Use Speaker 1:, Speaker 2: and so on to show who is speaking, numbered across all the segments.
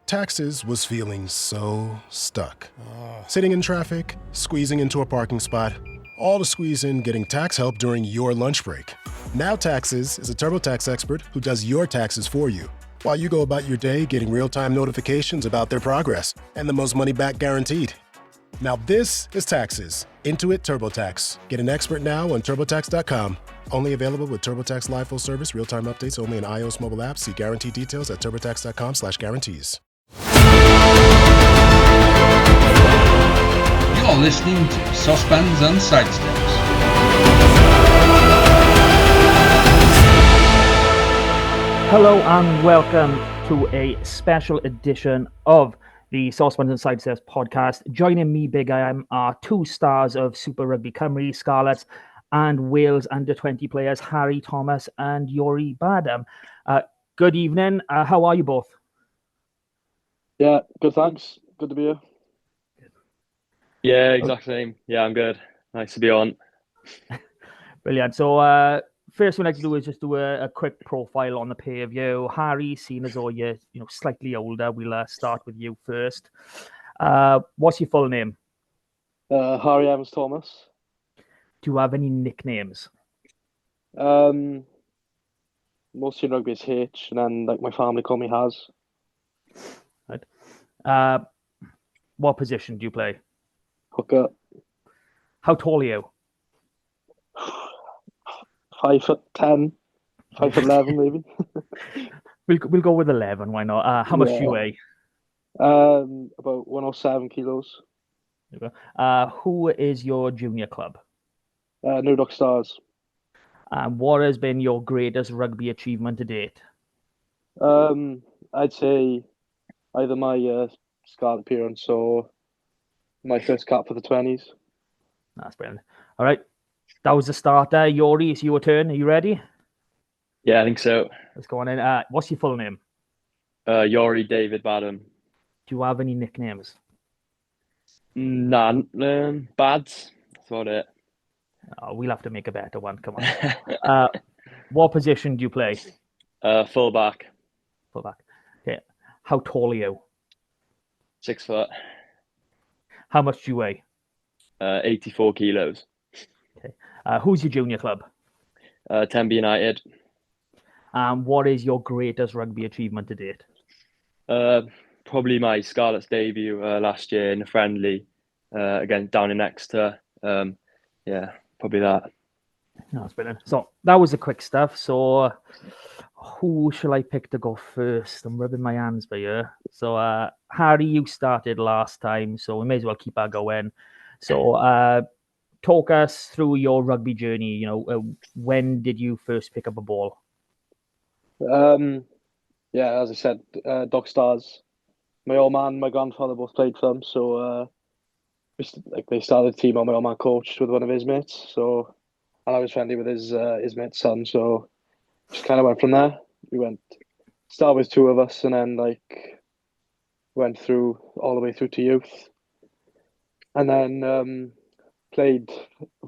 Speaker 1: Taxes was feeling so stuck. Sitting in traffic, squeezing into a parking spot, all to squeeze in getting tax help during your lunch break. Now Taxes is a TurboTax expert who does your taxes for you, while you go about your day getting real-time notifications about their progress and the most money back guaranteed. Now this is Taxes. Intuit TurboTax. Get an expert now on TurboTax.com. Only available with TurboTax Live Full Service. Real-time updates only in iOS mobile apps. See guarantee details at TurboTax.com/guarantees.
Speaker 2: You're listening to Saucepans and Sidesteps.
Speaker 3: Hello and welcome to a special edition of the Saucepans and Sidesteps podcast. Joining me, Big Am, are two stars of Super Rugby Cymru, Scarlets, and Wales under-20 players, Harry Thomas and Iori Badham. Good evening. How are you both?
Speaker 4: Yeah, good, thanks. Good to be here.
Speaker 5: Yeah, exactly. Yeah, I'm good. Nice to be on.
Speaker 3: Brilliant. So first thing I'd like to do is just do a quick profile on the pair of you. Harry, seeing as though you're slightly older, we'll start with you first. What's your full name?
Speaker 4: Harry Thomas.
Speaker 3: Do you have any nicknames?
Speaker 4: Mostly in rugby is H, and then like my family call me Haz.
Speaker 3: Right. What position do you play?
Speaker 4: Hooker.
Speaker 3: How tall are you?
Speaker 4: 5'10", 5'11", maybe.
Speaker 3: We'll go with 11. Why not? How much do you weigh?
Speaker 4: About 107 kilos.
Speaker 3: Who is your junior club?
Speaker 4: New Dock Stars.
Speaker 3: What has been your greatest rugby achievement to date?
Speaker 4: I'd say either my Scarlet appearance or my first cap for the 20s.
Speaker 3: That's brilliant. All right. That was the start there. Iori, it's your turn. Are you ready?
Speaker 5: Yeah, I think so.
Speaker 3: Let's go on in. What's your full name?
Speaker 5: Iori David Badham.
Speaker 3: Do you have any nicknames?
Speaker 5: Bads. That's about it.
Speaker 3: Oh, we'll have to make a better one. Come on. What position do you play?
Speaker 5: Fullback.
Speaker 3: Fullback. Okay. How tall are you?
Speaker 5: 6 foot.
Speaker 3: How much do you weigh?
Speaker 5: 84 kilos.
Speaker 3: Okay. Who's your junior club?
Speaker 5: Tenby United.
Speaker 3: What is your greatest rugby achievement to date?
Speaker 5: Probably my Scarlets debut last year in a friendly again down in Exeter. Yeah, probably that.
Speaker 3: No, that's brilliant. So that was the quick stuff. So who shall I pick to go first? I'm rubbing my hands by here. So Harry, you started last time, so we may as well keep our going. So talk us through your rugby journey. When did you first pick up a ball?
Speaker 4: Yeah, as I said, Dock Stars. My old man and my grandfather both played for them, so they started the team on my old man coached with one of his mates. So, and I was friendly with his mate's son, so just kind of went from there. We started with two of us, and then went through all the way through to youth, and then played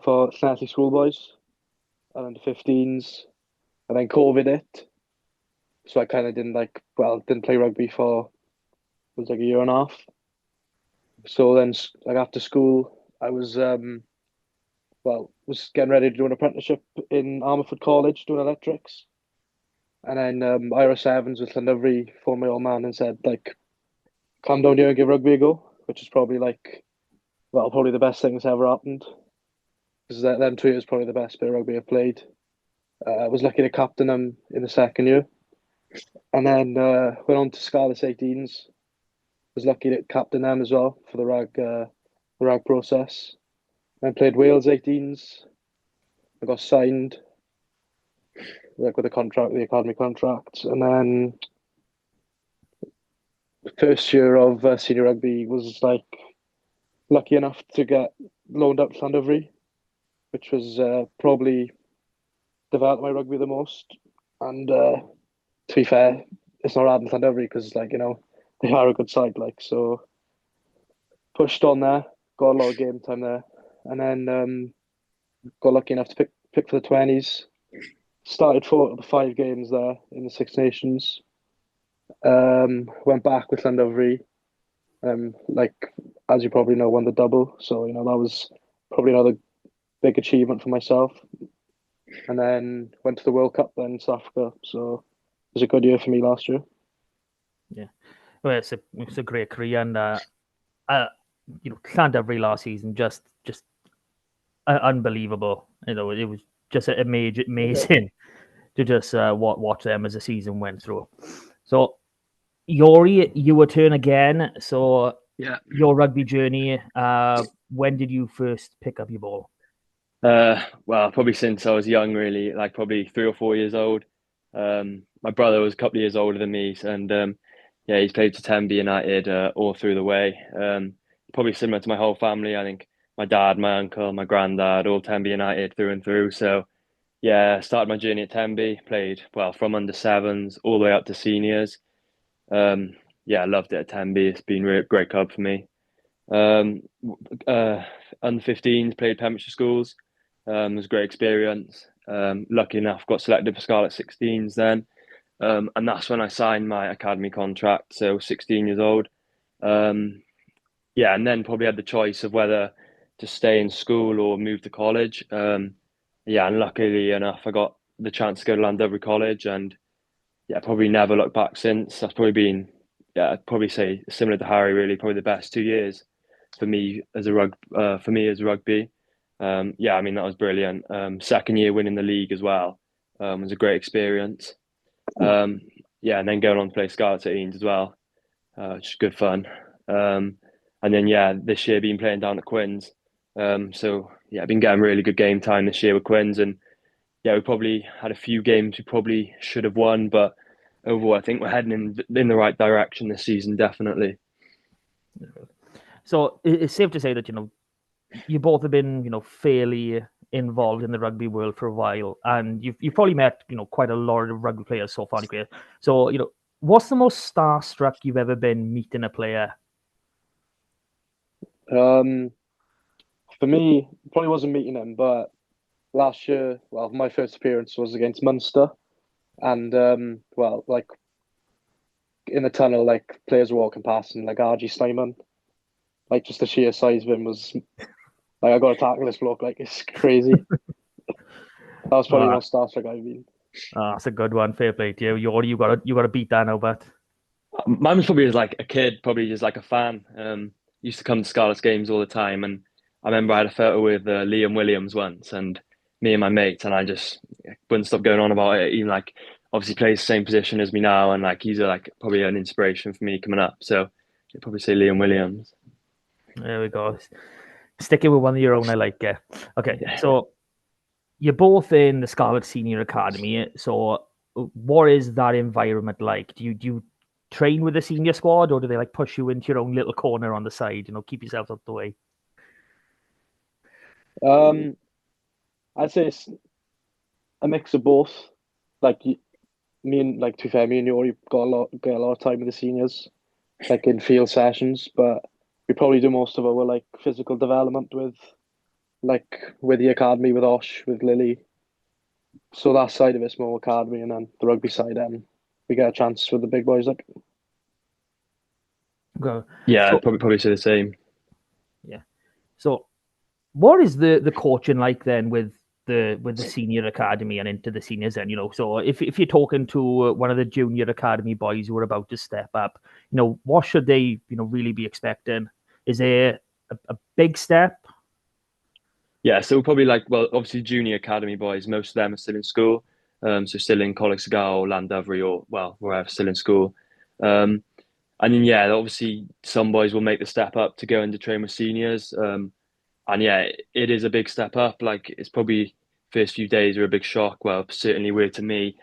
Speaker 4: for Llanelli Schoolboys and under 15s, and then COVID hit, so I kind of didn't play rugby for it was like a year and a half. So then, after school, I was was getting ready to do an apprenticeship in Armorford College doing electrics, and then Iris Evans with Llandovery phoned my old man and said come down here and give rugby a go, which is probably probably the best thing that's ever happened, because them 2 years probably the best bit of rugby I've played. I was lucky to captain them in the second year, and then went on to Scarlets 18s. Was lucky to captain them as well for the rag process. Then played Wales 18s. I got signed with the academy contract, and then the first year of senior rugby was lucky enough to get loaned out to Llandovery, which was probably developed my rugby the most. And to be fair, it's not hard in Llandovery because they are a good side, so pushed on there, got a lot of game time there, and then got lucky enough to pick for the 20s. Started 4 of the 5 games there in the Six Nations, Went back with Llandovery. Like as you probably know, won the double. So that was probably another big achievement for myself. And then went to the World Cup then in South Africa. So it was a good year for me last year.
Speaker 3: Yeah, well, it's a great career, and Llandovery last season just unbelievable. It was just amazing to just watch them as the season went through. So, Iori, your turn again. So,
Speaker 5: Yeah.
Speaker 3: your rugby journey. When did you first pick up your ball?
Speaker 5: Well, probably since I was young, really, like probably 3 or 4 years old. My brother was a couple of years older than me, and yeah, he's played for Tenby United all through the way. Probably similar to my whole family. I think my dad, my uncle, my granddad, all Tenby United through and through. So yeah, I started my journey at Tenby, played well from under sevens all the way up to seniors. Yeah, I loved it at Tenby. It's been a great club for me. Um, Under 15s, played Pembrokeshire schools. It was a great experience. Lucky enough, got selected for Scarlets 16s then. And that's when I signed my academy contract, so 16 years old. Yeah, and then probably had the choice of whether to stay in school or move to college. Yeah, and luckily enough, I got the chance to go to Llandovery College, and yeah, probably never looked back since. That's probably been, yeah, I'd probably say similar to Harry, really, probably the best 2 years for me as a rugby. Yeah, I mean that was brilliant. Second year winning the league as well was a great experience. Yeah, and then going on to play Scarlets at Eanes as well, which is good fun. And then yeah, this year been playing down at Quins. So yeah, I've been getting really good game time this year with Quins, and yeah, we probably had a few games we probably should have won, but overall, I think we're heading in the right direction this season, definitely.
Speaker 3: So it's safe to say that you both have been fairly involved in the rugby world for a while, and you've probably met quite a lot of rugby players so far in your career. So what's the most starstruck you've ever been meeting a player?
Speaker 4: For me, probably wasn't meeting him, but last year, well, my first appearance was against Munster, and well, like in the tunnel, like players were walking past, and like RG Steinman, like just the sheer size of him was like I got to tackle this bloke, like it's crazy. That was probably the most starstruck I've been.
Speaker 3: That's a good one. Fair play to you. You got to beat that now, but
Speaker 5: Mine was probably as like a kid, probably just like a fan. Used to come to Scarlets games all the time, and I remember I had a photo with Liam Williams once, and me and my mates, and I just wouldn't stop going on about it. Even like obviously plays the same position as me now, and like he's like probably an inspiration for me coming up. So I'd probably say Liam Williams.
Speaker 3: there we go. Sticking with one of your own, I like it. Okay, so you're both in the Scarlet Senior Academy. So what is that environment like? Do you train with the senior squad, or do they like push you into your own little corner on the side? Keep yourself out the way.
Speaker 4: I'd say it's a mix of both. Like me and like to be fair, me and Yori got a lot of time with the seniors, like in field sessions. But we probably do most of our like physical development with the academy, with Osh, with Lily. So that side of it's more academy, and then the rugby side, we get a chance with the big boys. Like,
Speaker 3: Okay.
Speaker 5: Yeah,
Speaker 3: So,
Speaker 5: I'd probably say the same.
Speaker 3: yeah. So what is the coaching like then with the senior academy and into the seniors then, so if you're talking to one of the junior academy boys who are about to step up, what should they really be expecting? Is there a big step?
Speaker 5: Yeah, so probably like, well, obviously junior academy boys, most of them are still in school. So still in Coleg Sgar or Llandovery or, well, wherever, still in school. And then, yeah, obviously some boys will make the step up to go into train with seniors. And yeah, it is a big step up. Like it's probably first few days are a big shock. Well, certainly were to me.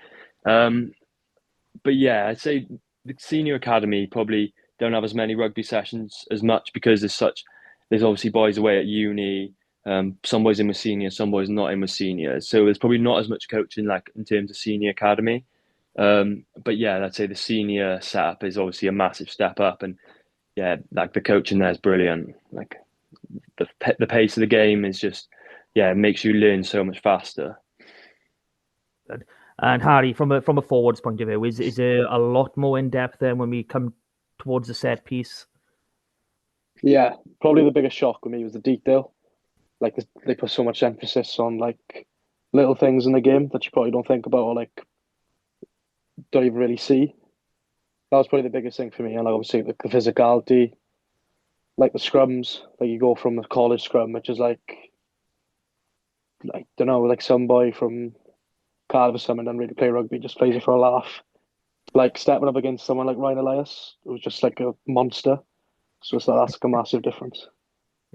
Speaker 5: But yeah, I'd say the senior academy probably don't have as many rugby sessions as much because there's obviously boys away at uni. Some boys in with seniors, some boys not in with seniors. So there's probably not as much coaching like in terms of senior academy. But yeah, I'd say the senior setup is obviously a massive step up, and yeah, like the coaching there is brilliant. Like the pace of the game is just, yeah, it makes you learn so much faster.
Speaker 3: And Harry, from a forwards point of view, is there a lot more in depth then when we come towards the set piece?
Speaker 4: Yeah, probably the biggest shock with me was the detail. Like they put so much emphasis on like little things in the game that you probably don't think about or like don't even really see. That was probably the biggest thing for me. And like obviously the physicality, like the scrums, like you go from a college scrum, which is like don't know, like some boy from Cardiff or something doesn't really play rugby, just plays it for a laugh. Like stepping up against someone like Ryan Elias, it was just like a monster. So that's like a massive difference.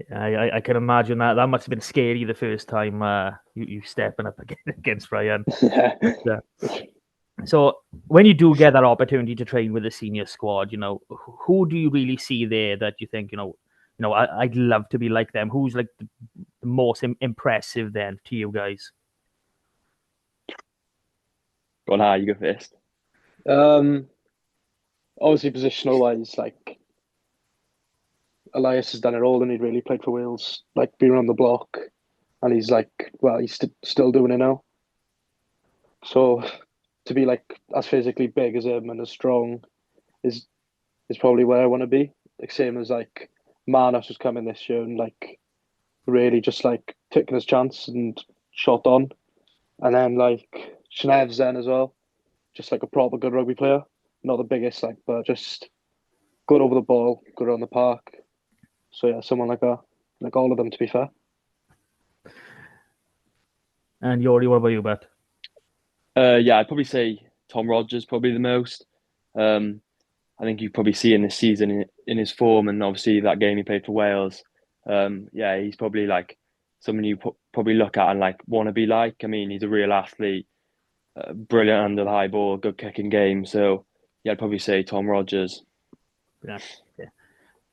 Speaker 3: Yeah, I can imagine that must have been scary the first time you stepping up against Ryan.
Speaker 4: Yeah.
Speaker 3: Yeah. So when you do get that opportunity to train with the senior squad, who do you really see there that you think, I'd love to be like them? Who's like the most impressive then to you guys?
Speaker 5: Go on, Harry, you go first.
Speaker 4: Obviously positional wise, like Elias has done it all and he'd really played for Wales, like being around the block, and he's like, well, he's still doing it now. So to be like as physically big as him and as strong is probably where I want to be. Like same as like Manus was coming this year and like really just like taking his chance and shot on, and then like Shnev's then as well, just like a proper good rugby player, not the biggest like, but just good over the ball, good around the park. So yeah, someone like that, like all of them to be fair.
Speaker 3: And Iori, what about you, Bet?
Speaker 5: Yeah, I'd probably say Tom Rogers probably the most. I think you probably see in this season in his form, and obviously that game he played for Wales. Yeah, he's probably like someone you probably look at and like want to be like. I mean, he's a real athlete, brilliant under the high ball, good kicking game. So yeah, I'd probably say Tom Rogers.
Speaker 3: Yeah.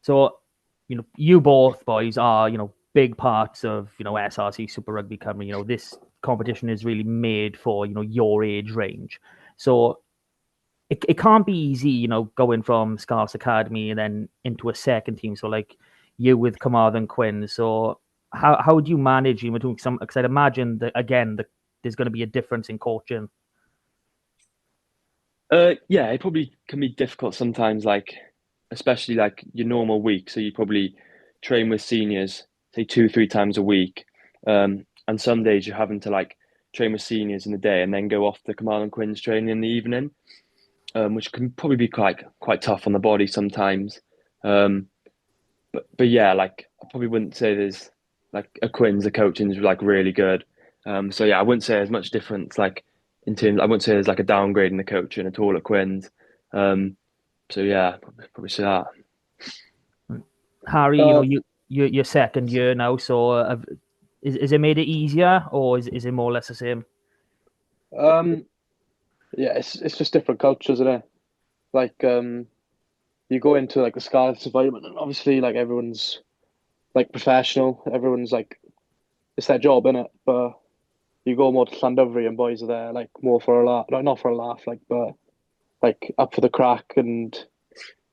Speaker 3: So, you both boys are, big parts of, SRC Super Rugby Cymru. This competition is really made for, your age range. So it can't be easy, going from Scarlets Academy and then into a second team. So like you with Carmarthen Quinn. So how do you manage between some? Because I'd imagine that again there's going to be a difference in coaching.
Speaker 5: Yeah, it probably can be difficult sometimes, like especially like your normal week. So you probably train with seniors, say 2, 3 times a week. And some days you're having to like train with seniors in the day and then go off the Carmarthen Quins training in the evening, which can probably be quite tough on the body sometimes. But yeah, like I probably wouldn't say there's like a Quins, the coaching is like really good. So yeah, I wouldn't say there's much difference like in terms. I wouldn't say there's like a downgrade in the coaching at all at Quins. So yeah, probably say that.
Speaker 3: Harry, your second year now. So is it made it easier, or is it more or less the same?
Speaker 4: Yeah, it's just different cultures, isn't it? Like you go into like the Scarlets environment, and obviously like everyone's like professional. Everyone's like it's their job, innit? But you go more to Llandovery and boys are there like more for a laugh, not for a laugh, like but like up for the crack, and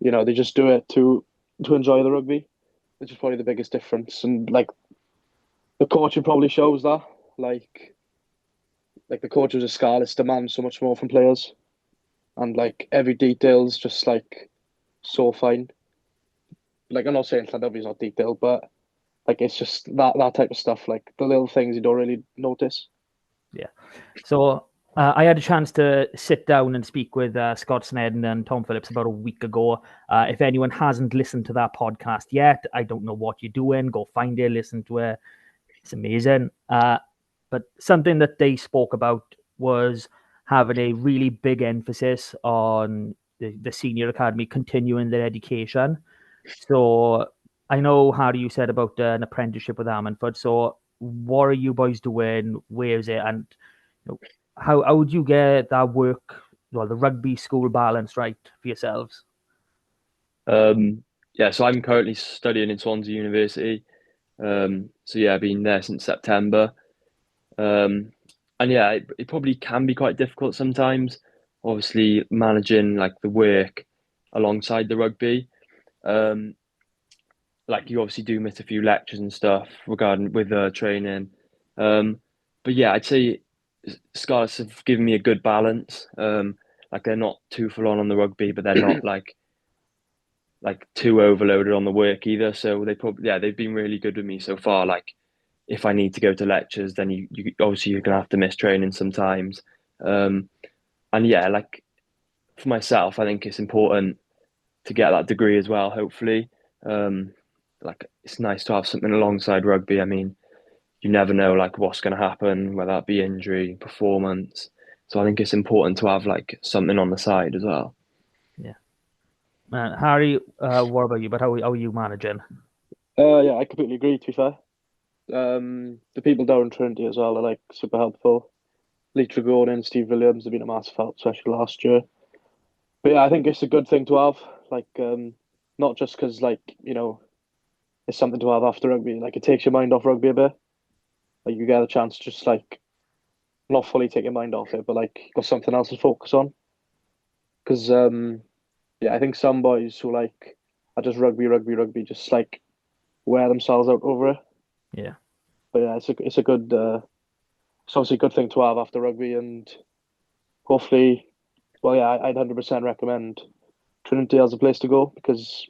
Speaker 4: they just do it to enjoy the rugby, which is probably the biggest difference. And like the coaching probably shows that, like the coaches of Scarlets demand so much more from players, and like every detail's just like so fine. Like I'm not saying Llandovery's not detailed, but like it's just that type of stuff, like the little things you don't really notice.
Speaker 3: Yeah. So I had a chance to sit down and speak with Scott Snedden and Tom Phillips about a week ago. If anyone hasn't listened to that podcast yet, I don't know what you're doing. Go find it, listen to it. It's amazing. But something that they spoke about was having a really big emphasis on the senior academy continuing their education. So I know, Harry, you said about an apprenticeship with Ammanford. So what are you boys doing? Where is it? And how would you get that work, the rugby school balance right for yourselves?
Speaker 5: Yeah, so I'm currently studying in Swansea University. So yeah, I've been there since September. And yeah, it probably can be quite difficult sometimes. Obviously, managing like the work alongside the rugby. Like you obviously do miss a few lectures and stuff regarding with training. But yeah, I'd say Scarlets have given me a good balance. Like they're not too full on the rugby, but they're not like too overloaded on the work either. So they've been really good with me so far. Like if I need to go to lectures, then you obviously you're gonna have to miss training sometimes. And yeah, like for myself, I think it's important to get that degree as well. Hopefully, like it's nice to have something alongside rugby. I mean, you never know like what's going to happen, whether that be injury, performance. So I think it's important to have like something on the side as well.
Speaker 3: Yeah. Harry, what about you? But how are you managing?
Speaker 4: Yeah, I completely agree. To be fair, the people down in Trinity as well are like super helpful. Lee Tregonin and Steve Williams have been a massive help, especially last year. But yeah, I think it's a good thing to have. Like, not just because like it's something to have after rugby. Like, it takes your mind off rugby a bit. Like, you get a chance to just like not fully take your mind off it, but like got something else to focus on. Because yeah, I think some boys who like are just rugby, just like wear themselves out over it.
Speaker 3: Yeah.
Speaker 4: But yeah, it's a good it's obviously a good thing to have after rugby, and hopefully, well, yeah, I'd 100% recommend Trinity as a place to go because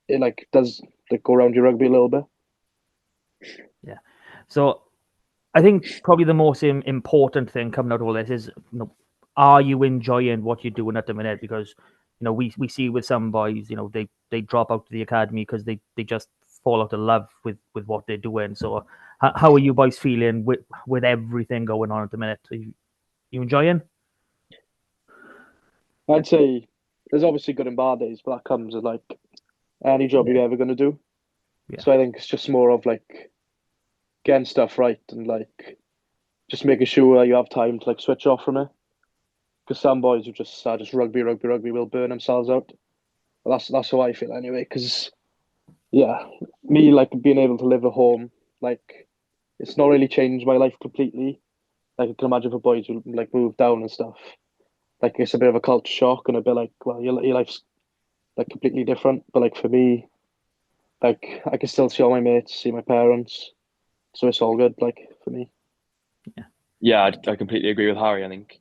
Speaker 4: it like does like go around your rugby a little bit.
Speaker 3: Yeah. So I think probably the most important thing coming out of all this is, are you enjoying what you're doing at the minute? Because we see with some boys, they drop out to the academy because they just fall out of love with what they're doing. So how are you boys feeling with everything going on at the minute? Are you enjoying?
Speaker 4: I'd say there's obviously good and bad days, but that comes with like any job you're ever going to do.
Speaker 3: Yeah.
Speaker 4: So I think it's just more of like getting stuff right and like just making sure you have time to like switch off from it. Because some boys who just are just rugby will burn themselves out. But that's how I feel anyway. Because yeah, me like being able to live at home, like it's not really changed my life completely. Like I can imagine for boys who like move down and stuff, like it's a bit of a culture shock and a bit like, well, your life's like completely different. But like for me, like I can still see all my mates, see my parents, so it's all good. Like for me.
Speaker 5: Yeah, I completely agree with Harry. I think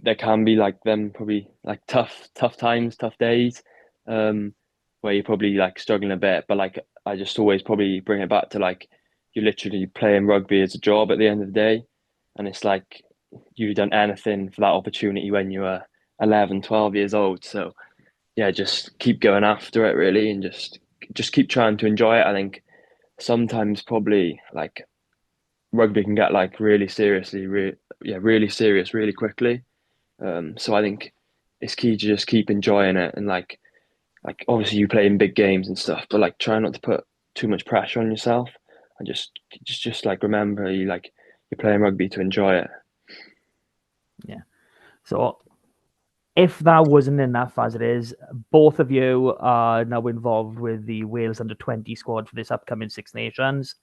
Speaker 5: there can be like them probably like tough times, tough days, where you're probably like struggling a bit. But like I just always probably bring it back to like you're literally playing rugby as a job at the end of the day, and it's like you've done anything for that opportunity when you were 11, 12 years old. So yeah, just keep going after it really, and just keep trying to enjoy it. I think sometimes probably like rugby can get like really really serious really quickly. So I think it's key to just keep enjoying it and like obviously you play in big games and stuff, but like try not to put too much pressure on yourself and just like remember you're playing rugby to enjoy it.
Speaker 3: Yeah. So if that wasn't enough as it is, both of you are now involved with the Wales under-20 squad for this upcoming Six Nations.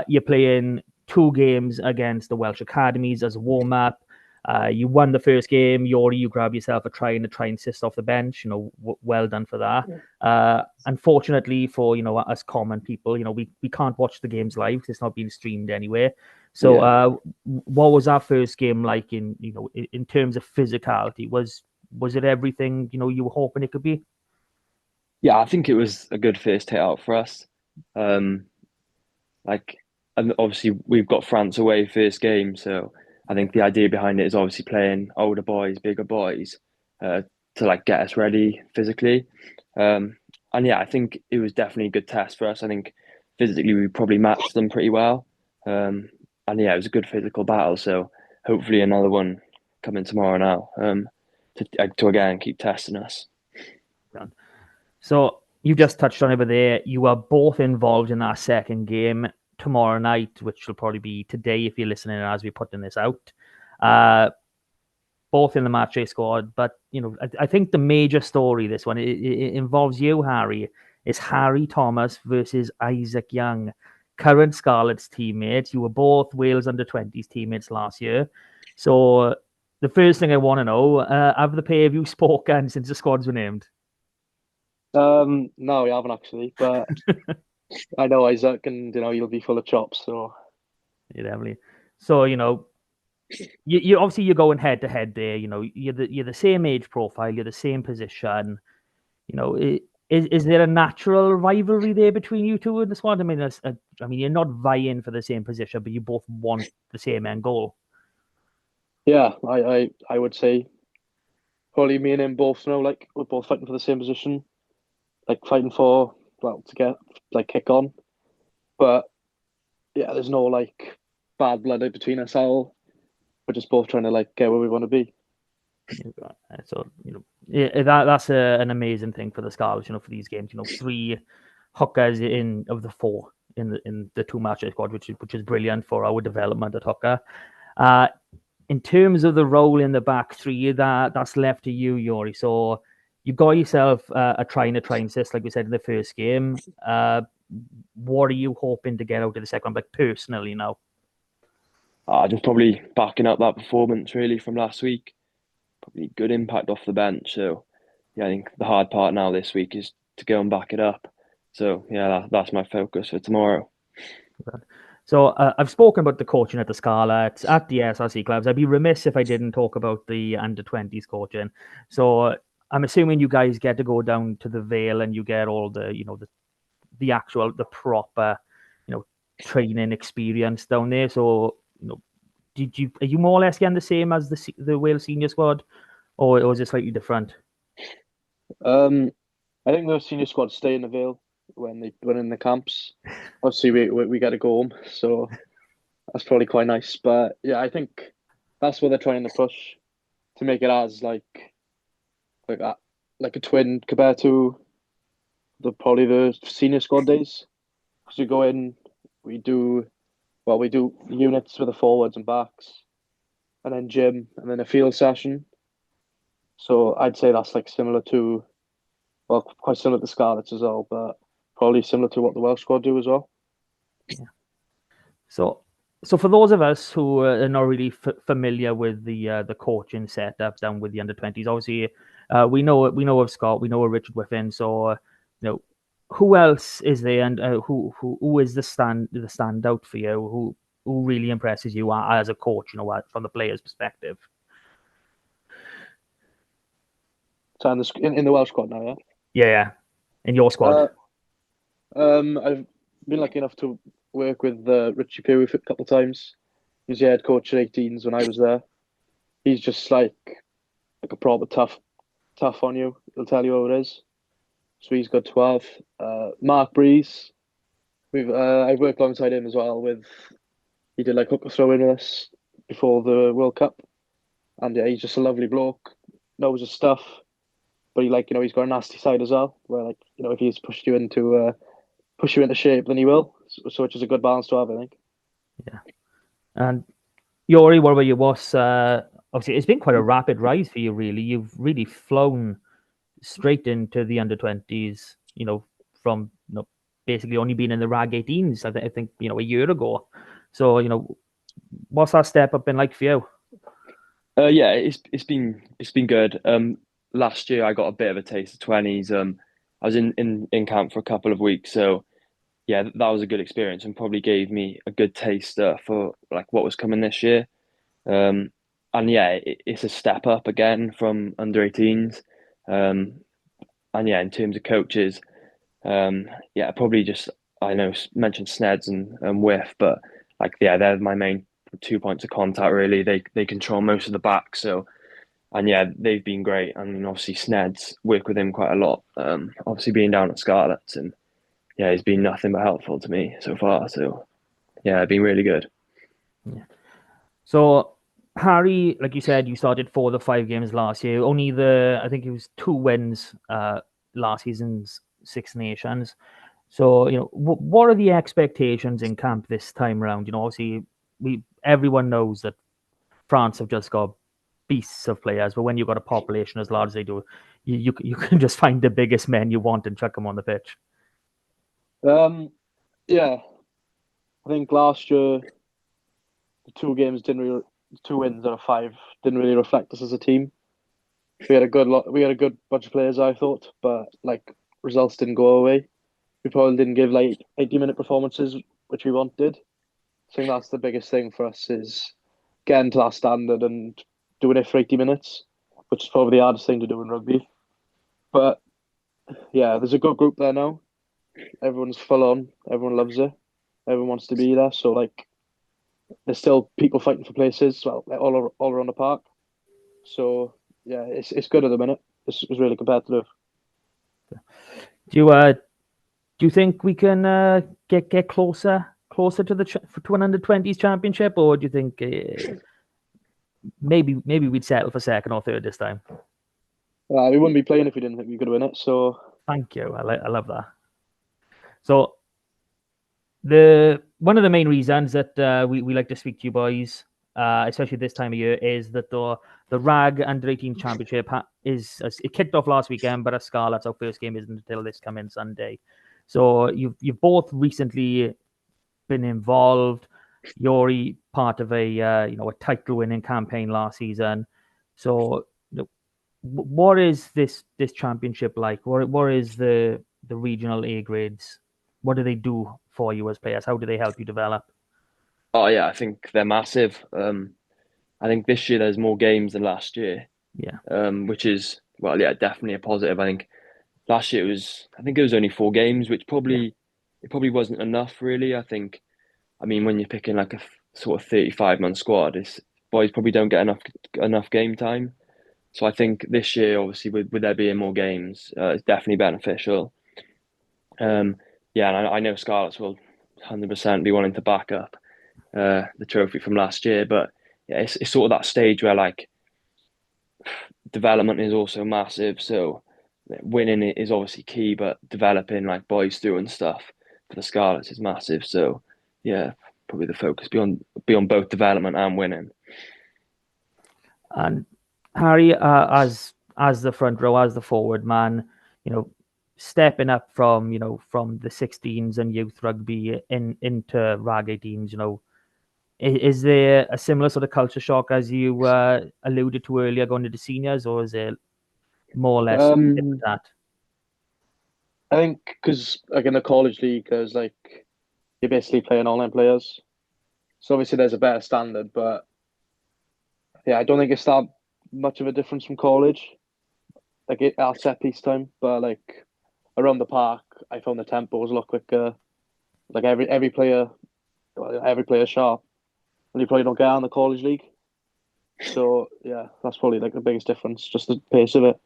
Speaker 3: You're playing 2 games against the Welsh Academies as a warm-up. You won the first game. Iori, you grab yourself a try and assist off the bench. Well done for that. Unfortunately for us common people, we can't watch the games live. It's not being streamed anywhere. So, what was our first game like in terms of physicality? Was it everything you were hoping it could be?
Speaker 5: Yeah, I think it was a good first hit out for us. Like, and obviously we've got France away first game, so I think the idea behind it is obviously playing older boys, bigger boys, to like get us ready physically. And yeah, I think it was definitely a good test for us. I think physically we probably matched them pretty well. And yeah, it was a good physical battle. So hopefully another one coming tomorrow now, to again keep testing us.
Speaker 3: So you just touched on over there. You are both involved in our second game tomorrow night, which will probably be today if you're listening as we're putting this out. Both in the match day squad, but I think the major story this one it involves you, Harry. Is Harry Thomas versus Isaac Young, current Scarlets teammates. You were both Wales under-20s teammates last year. So the first thing I want to know: have the pair of you spoken since the squads were named?
Speaker 4: No, we haven't actually, but I know Isaac, and he'll be full of chops. So
Speaker 3: Yeah, definitely. So you obviously you're going head to head there. You're the same age profile, you're the same position. Is there a natural rivalry there between you two in the squad? I mean, you're not vying for the same position, but you both want the same end goal.
Speaker 4: Yeah, I would say probably me and him both know like we're both fighting for the same position, like fighting for to get like kick on. But yeah, there's no like bad blood between us all. We're just both trying to like get where we want to be.
Speaker 3: So that's an amazing thing for the Scarlets. For these games, 3 hookers of the 4 in the 2 match squad, which is brilliant for our development at hooker. In terms of the role in the back 3, that's left to you, Iori. So you got yourself a try and assist, like we said in the first game. What are you hoping to get out of the second one, like personally now?
Speaker 5: Just probably backing up that performance really from last week. Probably good impact off the bench. So yeah, I think the hard part now this week is to go and back it up. So yeah, that's my focus for tomorrow.
Speaker 3: So I've spoken about the coaching at the Scarlets, at the SRC clubs. I'd be remiss if I didn't talk about the under-20s coaching. So I'm assuming you guys get to go down to the Vale and you get all the the proper training experience down there. So are you more or less getting the same as the Wales senior squad, or is it slightly different?
Speaker 4: I think the senior squad stay in the Vale when in the camps. Obviously, we get to go home, so that's probably quite nice. But yeah, I think that's what they're trying to push to make it as like a twin compared to probably the senior squad days. Because we go in, we do units with the forwards and backs, and then gym, and then a field session. So I'd say that's like similar to, well, quite similar to the Scarlets as well, but probably similar to what the Welsh squad do as well.
Speaker 3: Yeah. So for those of us who are not really familiar with the coaching setup down with the under-20s, obviously we know of Scott, we know of Richard Whiffen. So who else is there, and who is the standout for you? Who really impresses you as a coach? From the player's perspective.
Speaker 4: So in the Welsh squad now, yeah.
Speaker 3: Yeah, in your squad.
Speaker 4: I've been lucky enough to work with Richie Pugh a couple of times. He was the head coach at 18s when I was there. He's just like a proper tough on you. He'll tell you how it is. So he's got 12. Mark Breeze, I've worked alongside him as well. He did like hooker throw in with us before the World Cup, and yeah, he's just a lovely bloke. Knows his stuff, but he's got a nasty side as well. Where if he's pushed you into shape, then he will. So which is a good balance to have, I think.
Speaker 3: Yeah. And Iori, what about you? Obviously it's been quite a rapid rise for you, really. You've really flown straight into the under-20s, from basically only being in the RAG 18s, I think a year ago. So, what's that step up been like for you?
Speaker 5: Yeah, it's been good. Last year I got a bit of a taste of 20s. I was in camp for a couple of weeks, so yeah, that was a good experience and probably gave me a good taster for like what was coming this year. And yeah, it's a step up again from under 18s. And yeah, in terms of coaches, yeah, probably just I mentioned Sneds and Whiff, but like yeah, they're my main 2 points of contact really. They control most of the back, so and yeah, they've been great. I mean, obviously Sneds work with him quite a lot. Obviously being down at Scarlets, and yeah, he's been nothing but helpful to me so far. So yeah, it's been really good.
Speaker 3: Yeah. So Harry, like you said, you started 4 of the 5 games last year. Only I think it was 2 wins last season's Six Nations. So what are the expectations in camp this time around? Obviously everyone knows that France have just got beasts of players, but when you've got a population as large as they do, you can just find the biggest men you want and chuck them on the pitch.
Speaker 4: Yeah, I think last year the 2 games 2 wins out of 5 didn't really reflect us as a team. We had a good bunch of players, I thought, but like results didn't go away. We probably didn't give like 80-minute performances, which we wanted. I think that's the biggest thing for us is getting to that standard and doing it for 80 minutes, which is probably the hardest thing to do in rugby. But yeah, there's a good group there now. Everyone's full on. Everyone loves it. Everyone wants to be there. So like, there's still people fighting for places. Well, like, all around the park. So yeah, it's good at the minute. It's really competitive.
Speaker 3: Do you think we can get closer to the to an under-20s championship, or do you think maybe we'd settle for second or third this time?
Speaker 4: We wouldn't be playing if we didn't think we could win it. So
Speaker 3: thank you. I love that. So one of the main reasons that we like to speak to you boys, especially this time of year, is that the RAG Under-18 Championship it kicked off last weekend, but at Scarlets, our first game isn't until this coming Sunday. So you've both recently been involved. Iori part of a title-winning campaign last season. So what is this championship like? What is the regional A grades? What do they do for you as players? How do they help you develop?
Speaker 5: Oh yeah, I think they're massive. I think this year there's more games than last year.
Speaker 3: Yeah.
Speaker 5: Which is definitely a positive. I think last year it was only 4 games, which probably wasn't enough really. I mean when you're picking like a sort of 35-man squad, boys probably don't get enough game time. So I think this year, obviously, with there being more games, it's definitely beneficial. And I know Scarlets will 100% be wanting to back up the trophy from last year, but yeah, it's sort of that stage where like development is also massive. So winning it is obviously key, but developing like boys through and stuff for the Scarlets is massive. So yeah, probably the focus be on both development and winning.
Speaker 3: And Harry, as the front row, as the forward man, stepping up from the 16s and youth rugby into RAG 18s, is there a similar sort of culture shock as you alluded to earlier going into seniors, or is it more or less that?
Speaker 4: I think because like in the college league, there's like you're basically playing online players, so obviously there's a better standard, but yeah, I don't think it's that much of a difference from college. Like at set piece time, but like around the park, I found the tempo was a lot quicker. Like every player sharp, and you probably don't get out in the college league. So yeah, that's probably like the biggest difference, just the pace of it.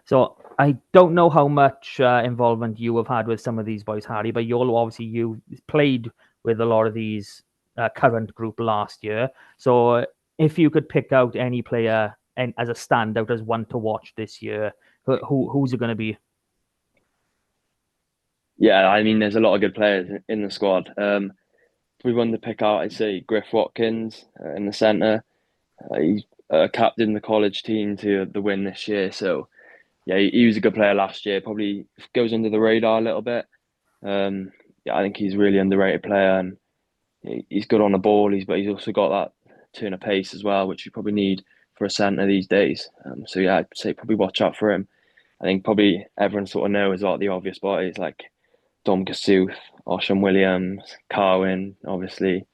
Speaker 3: So I don't know how much involvement you have had with some of these boys, Harry, but you played with a lot of these current group last year. So if you could pick out any player and as a standout as one to watch this year, who's it going to be?
Speaker 5: Yeah, I mean, there's a lot of good players in the squad. If we wanted to pick out, I'd say Griff Watkins in the centre. He captained the college team to the win this year. So, yeah, he was a good player last year. Probably goes under the radar a little bit. I think he's a really underrated player, and he's good on the ball. But he's also got that turn of pace as well, which you probably need for a centre these days. So yeah, I'd say probably watch out for him. I think probably everyone sort of knows about the obvious boys like Dom Kasuth, Osham Williams, Carwin, obviously.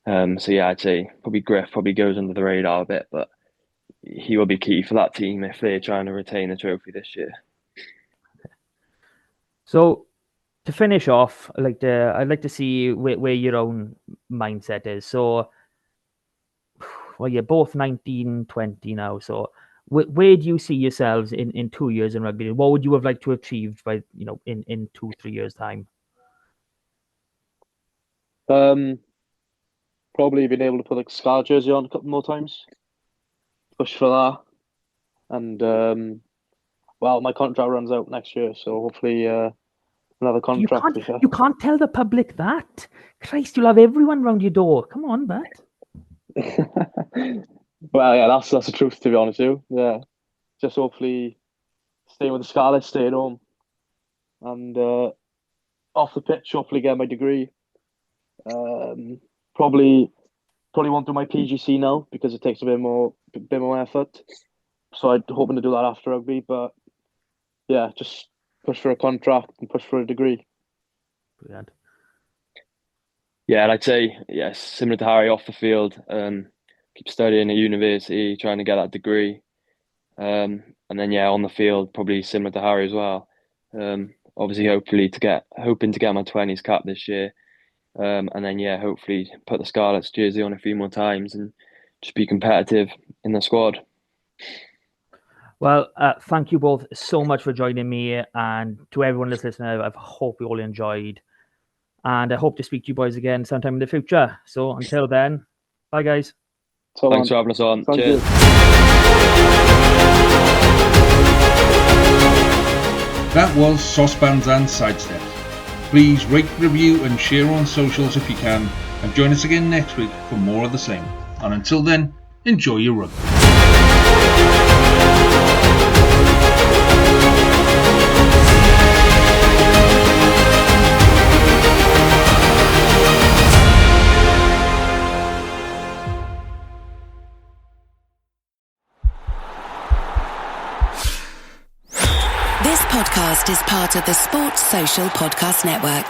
Speaker 5: So yeah, I'd say probably Griff probably goes under the radar a bit, but he will be key for that team if they're trying to retain the trophy this year.
Speaker 3: So to finish off, I'd like to see where your own mindset is. So, well, you're both 19, 20 now. So where do you see yourselves in 2 years in rugby? What would you have liked to achieve by in 2-3 years time?
Speaker 4: Probably being able to put like Scar jersey on a couple more times. Push for that. And my contract runs out next year, so hopefully another contract.
Speaker 3: You can't tell the public that. Christ, you'll have everyone round your door. Come on, Bat.
Speaker 4: Well, yeah, that's the truth, to be honest with you. Yeah, just hopefully staying with the Scarlets, stay at home, and off the pitch, hopefully get my degree. Probably won't do my PGC now because it takes a bit more effort. So I'm hoping to do that after rugby, but yeah, just push for a contract and push for a degree.
Speaker 3: Brilliant.
Speaker 5: Yeah, and I'd say, yes, similar to Harry off the field, keep studying at university, trying to get that degree. And then, yeah, on the field, probably similar to Harry as well. Obviously, hoping to get my 20s cap this year. And then, yeah, hopefully put the Scarlets jersey on a few more times and just be competitive in the squad.
Speaker 3: Well, thank you both so much for joining me, and to everyone that's listening, I hope you all enjoyed, and I hope to speak to you boys again sometime in the future. So until then, bye guys.
Speaker 5: Thanks for having us on.
Speaker 4: Thank
Speaker 5: Cheers.
Speaker 4: you.
Speaker 2: That was Saucepans and Sidesteps. Please rate, review and share on socials if you can, and join us again next week for more of the same. And until then, enjoy your rugby.
Speaker 6: This podcast is part of the Sports Social Podcast Network.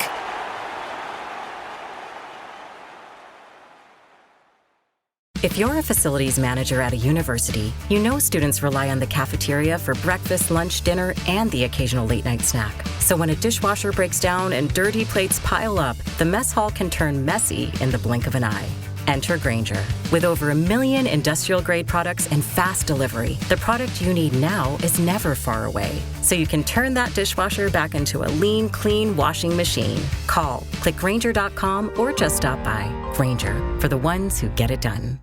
Speaker 7: If you're a facilities manager at a university, you know students rely on the cafeteria for breakfast, lunch, dinner, and the occasional late-night snack. So when a dishwasher breaks down and dirty plates pile up, the mess hall can turn messy in the blink of an eye. Enter Grainger. With over 1 million industrial-grade products and fast delivery, the product you need now is never far away. So you can turn that dishwasher back into a lean, clean washing machine. Call, click Grainger.com, or just stop by. Grainger, for the ones who get it done.